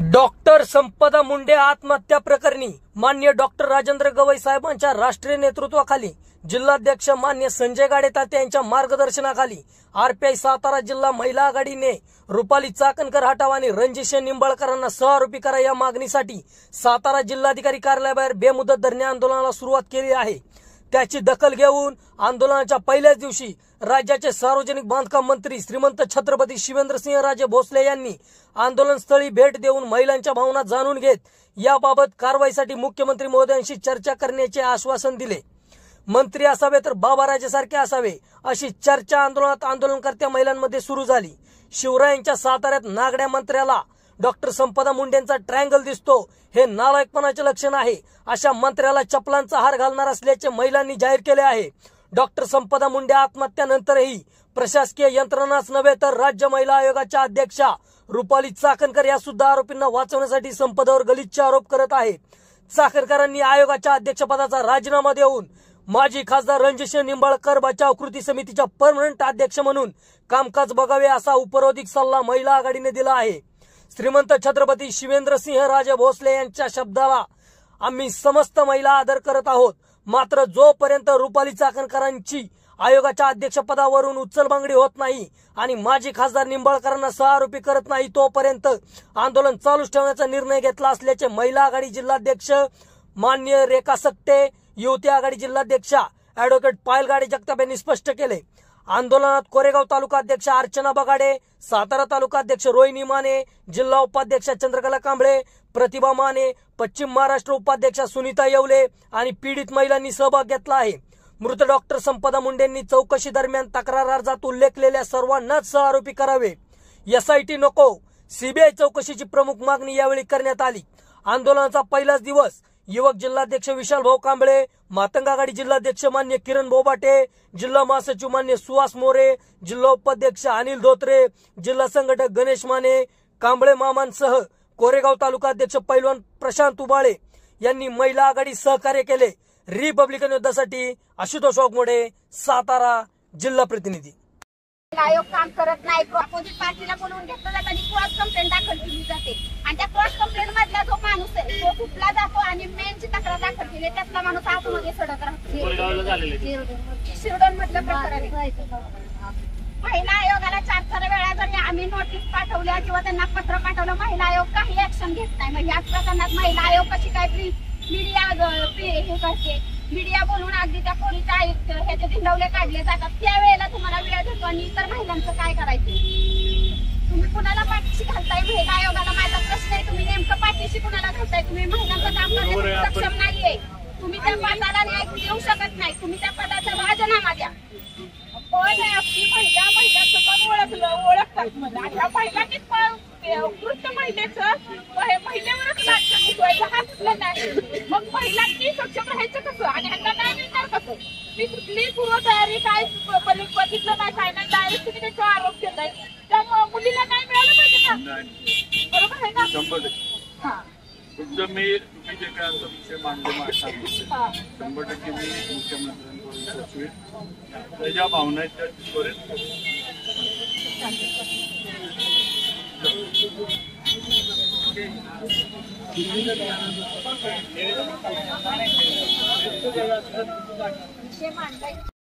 Doctor संपदा मुंडे आत्महत्या प्रकरणी मान्य डॉक्टर राजेंद्र गवई साहेबांच्या राष्ट्रीय नेतृत्वाखाली जिल्हाध्यक्ष मान्य संजय गाडेताते यांच्या मार्गदर्शनाखाली आरपीआय सातारा जिल्हा महिला आघाडीने रुपाली चाकणकर हटाव आणि रणजित निंबाळकरांना सहआरोपी करा या मागणीसाठी सातारा जिल्हाधिकारी कार्यालयाबाहेर बेमुदत धरणे आंदोलनाला सुरुवात केली आहे। त्याची दखल घेऊन आंदोलनाच्या पहिल्याच दिवशी राज्याचे सार्वजनिक बांधकाम मंत्री श्रीमंत छत्रपती शिवेंद्रसिंहराजे भोसले यांनी आंदोलनस्थळी भेट देऊन महिलांच्या भावना जाणून घेत याबाबत कारवाईसाठी मुख्यमंत्री महोदयांशी चर्चा करण्याचे आश्वासन दिले। मंत्री असावे तर बाबाराजेसारखे असावे अशी चर्चा आंदोलनात आंदोलनकर्त्या महिलांमध्ये सुरू झाली। शिवरायांच्या साताऱ्यात नागड्या मंत्र्याला डॉक्टर संपदा मुंडेंचा ट्रायंगल दिसतो, हे नालायकपणाचे लक्षण आहे। अशा मंत्र्याला चपलांचा हार घालणार असल्याचे महिलांनी जाहीर केले आहे। डॉक्टर संपदा मुंडे आत्महत्यानंतरही प्रशासकीय यंत्रणाच नव्हे तर राज्य महिला आयोगाच्या अध्यक्षा रुपाली चाकणकर या सुद्धा आरोपींना वाचवण्यासाठी संपदावर गलिच्छ आरोप करत आहेत। चाकणकरांनी आयोगाच्या अध्यक्षपदाचा राजीनामा देऊन माजी खासदार रणजित निंबाळकर बचाव कृती समितीच्या परमनंट अध्यक्ष म्हणून कामकाज बघावे असा उपरोधिक सल्ला महिला आघाडीने दिला आहे। श्रीमंत छत्रपती शिवेंद्रसिंहराजे भोसले यांच्या शब्दाला आम्ही समस्त महिला आदर करत आहोत, मात्र जोपर्यंत रुपाली चाकणकरांची आयोगाच्या अध्यक्षपदावरून उचलबांगडी होत नाही आणि माजी खासदार निंबाळकरांना सहआरोपी करत नाही तोपर्यंत आंदोलन चालूच ठेवण्याचा निर्णय घेतला असल्याचे महिला आघाडी जिल्हाध्यक्ष मान्य रेखा सक्ते, युवती आघाडी जिल्हाध्यक्षा ॲडव्होकेट पायल गाडे जगताप यांनी स्पष्ट केले। आंदोलनात कोरेगाव तालुका अध्यक्ष अर्चना बगाडे, सातारा तालुका अध्यक्ष रोहिणी माने, जिल्हा उपाध्यक्ष चंद्रकला कांबळे, प्रतिभा माने, पश्चिम महाराष्ट्र उपाध्यक्षा सुनीता येवले आणि पीडित महिलांनी सहभाग घेतला आहे। मृत डॉक्टर संपदा मुंडेंनी चौकशी दरम्यान तक्रार अर्जात उल्लेखलेल्या सर्वांनाच सहआरोपी करावे। एसआयटी नको, सीबीआय चौकशीची प्रमुख मागणी यावेळी करण्यात आली। आंदोलनाचा पहिलाच दिवस युवक जिल्हाध्यक्ष विशाल भाऊ कांबळे, मातंग आघाडी जिल्हाध्यक्ष मान्य किरण बोबाटे, जिल्हा महासचिव मान्य सुहास मोरे, जिल्हा उपाध्यक्ष अनिल धोत्रे, जिल्हा संघटक गणेश माने, कांबळे मामांसह कोरेगाव तालुका अध्यक्ष पैलवान प्रशांत उबाळे यांनी महिला आघाडी सहकार्य केले। रिपब्लिकन युद्धासाठी आशुतोष वाघमोडे, सातारा जिल्हा प्रतिनिधी। आयोग काम करत नाही, अपोजिट पार्टीला बोलवून घेतलं जातं आणि क्रॉस कंप्लेंट दाखल केली जाते आणि त्या क्रॉस कंप्लेंट मधला जो माणूस आहे तो कुठला जातो आणि मेनची तक्रार दाखल केली त्यातला माणूस आतमध्ये सडक राहतो। शिरडोन मधलं प्रकरण महिला आयोगाला 4 वेळा जरी आम्ही नोटीस पाठवल्या किंवा त्यांना पत्र पाठवलं, महिला आयोग काही ऍक्शन घेत नाही। मग याच प्रकरणात महिला आयोग कशी काय मीडिया हे करते, मीडिया बोलून अगदी त्या पोलीस आयुक्त ह्याचे धिंडवले काढले जातात, त्यावेळेला तुम्हाला वेळ देतो आणि इतर महिलांचं काय करायचं? तुम्ही कुणाला पाठीशी घालताय? महिला आयोगाला माझा प्रश्न आहे, तुम्ही नेमकं पाठीशी कुणाला घालताय? तुम्ही महिलांचं काम करण्यास सक्षम नाहीये, तुम्ही त्या पदाला न्याय देऊ शकत नाही, तुम्ही त्या पदाचा राजीनामा द्या। पण महिलांचं पण ओळखतात मला ह्या महिलांनीच वृत्त महिलेचं महिलेवरच राज्य हा कुठलं नाही। मग महिलांनी सक्षम राहायचं कसं आणि ह्यांना नाही मिळणार कसं? मी कुठली पूर्वतयारी काय बघितलं नाही, काय नाही, डायरेक्ट तुम्ही त्याचा आरोप केलाय, त्यामुळे मुलीला नाही मिळालं पाहिजे ना, बरोबर आहे ना? हा तुम्ही जे काय आता विषय मांडले माझ्या 100% मी मुख्यमंत्र्यांकडून पोचवेल, त्याच्या भावना आहेत त्या त्वरित